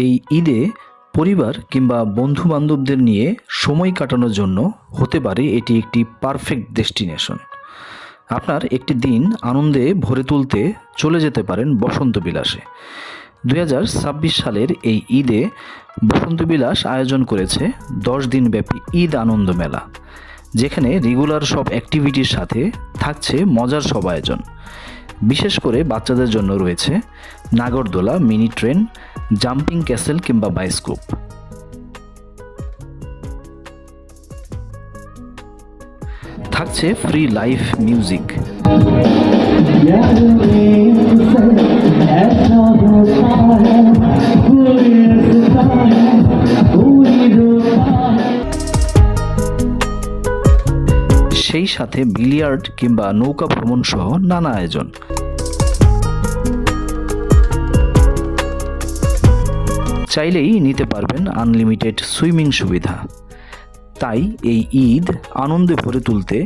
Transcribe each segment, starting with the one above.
এই ঈদে পরিবার কিংবা বন্ধু-বান্ধবদের নিয়ে সময় কাটানোর জন্য হতে পারে এটি একটি পারফেক্ট ডেস্টিনেশন। আপনার একটি দিন আনন্দে ভরে তুলতে চলে যেতে পারেন বসন্ত বিলাসে। 2026 সালের এই ঈদে বসন্ত বিলাস আয়োজন করেছে 10 দিনব্যাপী ঈদ আনন্দ মেলা, যেখানে রেগুলার সব অ্যাক্টিভিটির সাথে থাকছে মজার সব আয়োজন। বিশেষ করে বাচ্চাদের জন্য রয়েছে নাগরদোলা, মিনি ট্রেন, জাম্পিং ক্যাসেল কিংবা বায়োস্কোপ। থাকছে ফ্রি লাইভ মিউজিক। সেই সাথে বিলিয়ার্ড কিংবা নৌকা ভ্রমণ সহ নানা আয়োজন। চাইলেই নিতে পারবেন আনলিমিটেড সুইমিং সুবিধা। তাই এই ঈদ আনন্দে ভরে তুলতে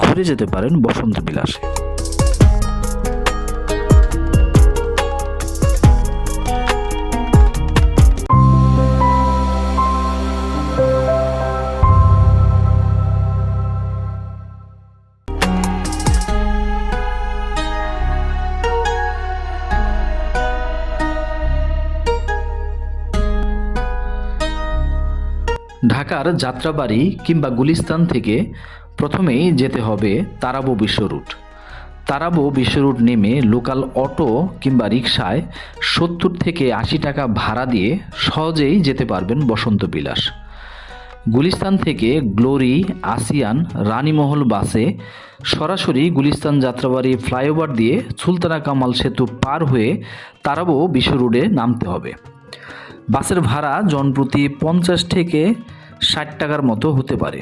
ঘুরে যেতে পারেন বসন্ত বিলাসে। ঢাকার যাত্রাবাড়ি কিংবা গুলিস্তান থেকে প্রথমেই যেতে হবে তারাবো বিশ্ব রুট। তারাবো বিশ্ব রুট নেমে লোকাল অটো কিংবা রিকশায় 70 থেকে 80 টাকা ভাড়া দিয়ে সহজেই যেতে পারবেন বসন্ত বিলাস। গুলিস্তান থেকে গ্লোরি, আসিয়ান, রানীমহল বাসে সরাসরি গুলিস্তান যাত্রাবাড়ি ফ্লাইওভার দিয়ে সুলতানা কামাল সেতু পার হয়ে তারাবো বিশ্ব রোডে নামতে হবে। বাসের ভাড়া জনপ্রতি 50 থেকে 60 টাকার মতো হতে পারে।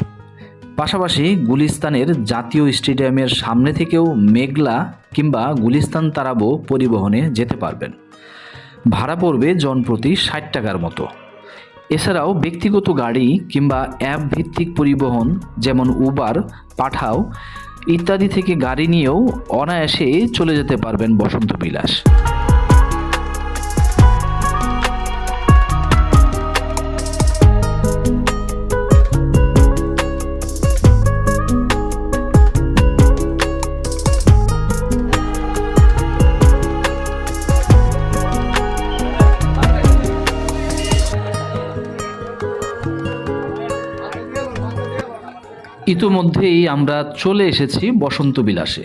পাশাপাশি গুলিস্তানের জাতীয় স্টেডিয়ামের সামনে থেকেও মেঘলা কিংবা গুলিস্তান তারাবো পরিবহনে যেতে পারবেন। ভাড়া পড়বে জনপ্রতি 60 টাকার মতো। এছাড়াও ব্যক্তিগত গাড়ি কিংবা অ্যাপ ভিত্তিক পরিবহন যেমন উবার, পাঠাও ইত্যাদি থেকে গাড়ি নিয়েও অনায়াসে চলে যেতে পারবেন বসন্ত বিলাস। ইতোমধ্যেই আমরা চলে এসেছি বসন্ত বিলাসে।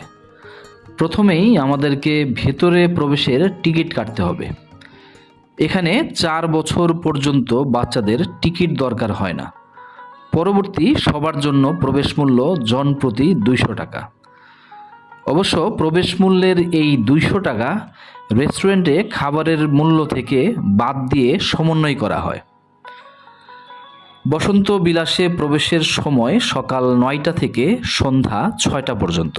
প্রথমেই আমাদেরকে ভেতরে প্রবেশের টিকিট কাটতে হবে। এখানে 4 বছর পর্যন্ত বাচ্চাদের টিকিট দরকার হয় না। পরবর্তী সবার জন্য প্রবেশ মূল্য জনপ্রতি 200 টাকা। অবশ্য প্রবেশ মূল্যের এই 200 টাকা রেস্টুরেন্টে খাবারের মূল্য থেকে বাদ দিয়ে সমন্বয় করা হয়। বসন্ত বিলাসে প্রবেশের সময় সকাল 9টা থেকে সন্ধ্যা 6টা পর্যন্ত।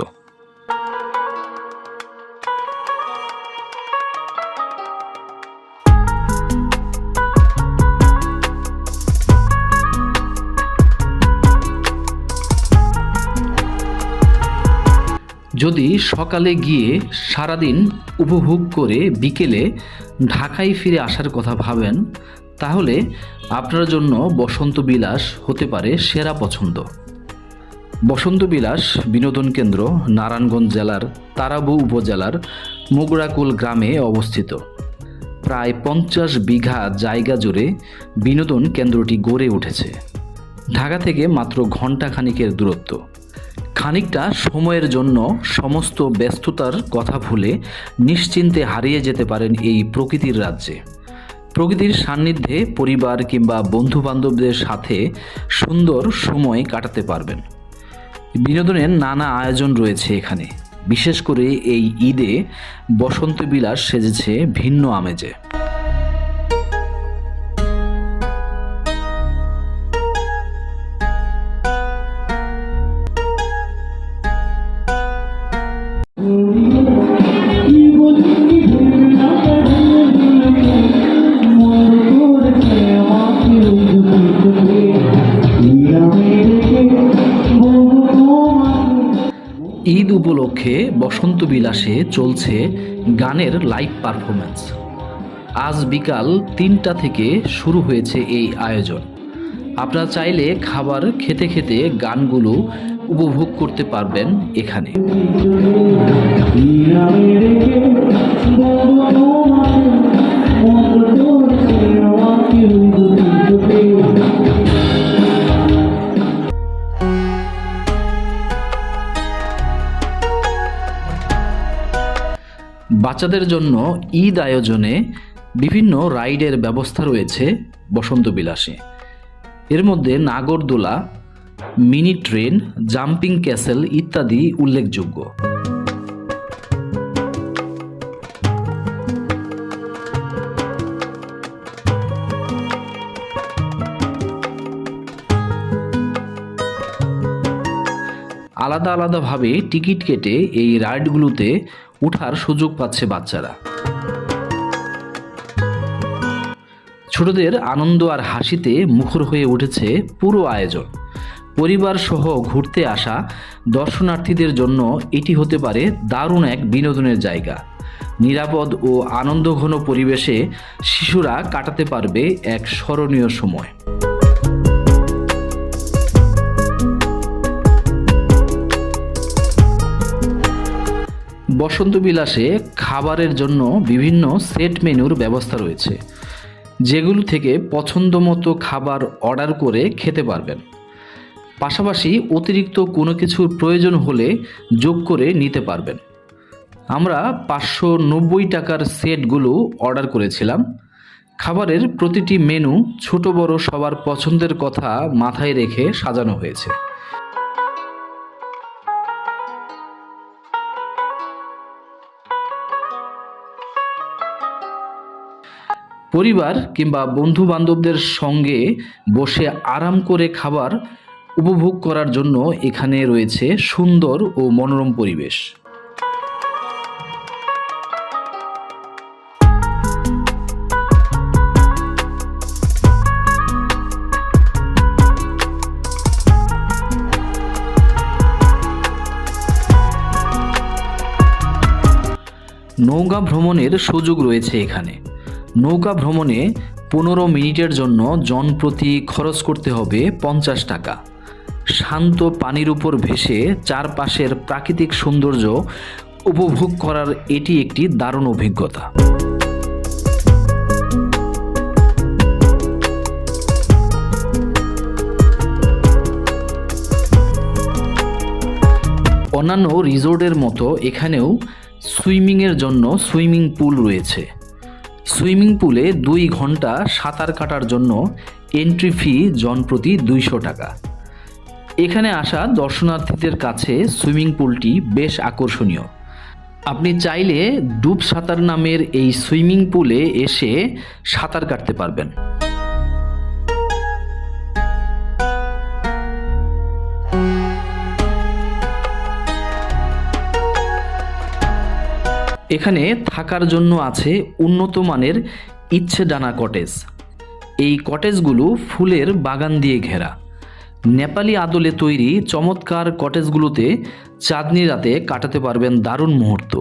যদি সকালে গিয়ে সারাদিন উপভোগ করে বিকেলে ঢাকায় ফিরে আসার কথা ভাবেন, তাহলে আপনার জন্য বসন্ত বিলাস হতে পারে সেরা পছন্দ। বসন্ত বিলাস বিনোদন কেন্দ্র নারায়ণগঞ্জ জেলার তারাবো উপজেলার মোগরাকুল গ্রামে অবস্থিত। প্রায় 50 বিঘা জায়গা জুড়ে বিনোদন কেন্দ্রটি গড়ে উঠেছে। ঢাকা থেকে মাত্র ঘণ্টা খানিকের দূরত্ব। খানিকটা সময়ের জন্য সমস্ত ব্যস্ততার কথা ভুলে নিশ্চিন্তে হারিয়ে যেতে পারেন এই প্রকৃতির রাজ্যে। প্রকৃতির সান্নিধ্যে পরিবার কিংবা বন্ধু-বান্ধবদের সাথে সুন্দর সময় কাটাতে পারবেন। বিনোদনের নানা আয়োজন রয়েছে এখানে। বিশেষ করে এই ঈদে বসন্ত বিলাস সেজেছে ভিন্ন আমেজে। ঈদ উপলক্ষে বসন্ত বিলাসে চলছে গানের লাইভ পারফরমেন্স। আজ বিকাল 3টা থেকে শুরু হয়েছে এই আয়োজন। আপনারা চাইলে খাবার খেতে খেতে গানগুলো উপভোগ করতে পারবেন এখানে। বাচ্চাদের জন্য ঈদ আয়োজনে বিভিন্ন রাইডের ব্যবস্থা রয়েছে বসন্ত বিলাসে। এর মধ্যে নাগরদোলা, মিনি ট্রেন, জাম্পিং ক্যাসেল ইত্যাদি উল্লেখযোগ্য। আলাদা আলাদাভাবে টিকিট কেটে এই রাইডগুলোতে ওঠার সুযোগ পাচ্ছে বাচ্চারা। ছোটদের আনন্দ আর হাসিতে মুখর হয়ে উঠেছে পুরো আয়োজন। পরিবার সহ ঘুরতে আসা দর্শনার্থীদের জন্য এটি হতে পারে দারুণ এক বিনোদনের জায়গা। নিরাপদ ও আনন্দঘন পরিবেশে শিশুরা কাটাতে পারবে এক স্মরণীয় সময়। বসন্ত বিলাসে খাবারের জন্য বিভিন্ন সেট মেনুর ব্যবস্থা রয়েছে, যেগুলো থেকে পছন্দ মতো খাবার অর্ডার করে খেতে পারবেন। পাশাপাশি অতিরিক্ত কোনো কিছুর প্রয়োজন হলে যোগ করে নিতে পারবেন। আমরা 590 টাকার সেটগুলো অর্ডার করেছিলাম। খাবারের প্রতিটি মেনু ছোট বড় সবার পছন্দের কথা মাথায় রেখে সাজানো হয়েছে। পরিবার কিংবা বন্ধু বান্ধবদের সঙ্গে বসে আরাম করে খাবার উপভোগ করার জন্য এখানে রয়েছে সুন্দর ও মনোরম পরিবেশ। নৌকা ভ্রমণের সুযোগ রয়েছে এখানে। নৌকা ভ্রমণে 15 মিনিটের জন্য জনপ্রতি খরচ করতে হবে 50 টাকা। শান্ত পানির উপর ভেসে চারপাশের প্রাকৃতিক সৌন্দর্য উপভোগ করার এটি একটি দারুণ অভিজ্ঞতা। অন্যান্য রিসোর্টের মতো এখানেও সুইমিংয়ের জন্য সুইমিং পুল রয়েছে। সুইমিং পুলে 2 ঘন্টা সাঁতার কাটার জন্য এন্ট্রি ফি জনপ্রতি 200 টাকা। এখানে আসা দর্শনার্থীদের কাছে সুইমিং পুলটি বেশ আকর্ষণীয়। আপনি চাইলে ডুব সাঁতার নামের এই সুইমিং পুলে এসে সাঁতার কাটতে পারবেন। এখানে থাকার জন্য আছে উন্নত মানের ইচ্ছেডানা কটেজ। এই কটেজগুলো ফুলের বাগান দিয়ে ঘেরা। নেপালি আদলে তৈরি চমৎকার কটেজগুলোতে চাঁদনি রাতে কাটাতে পারবেন দারুণ মুহূর্ত।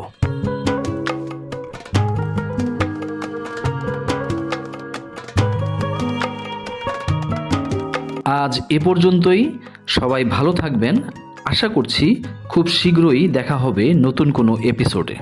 আজ এ পর্যন্তই। সবাই ভালো থাকবেন। আশা করছি খুব শীঘ্রই দেখা হবে নতুন কোনো এপিসোডে।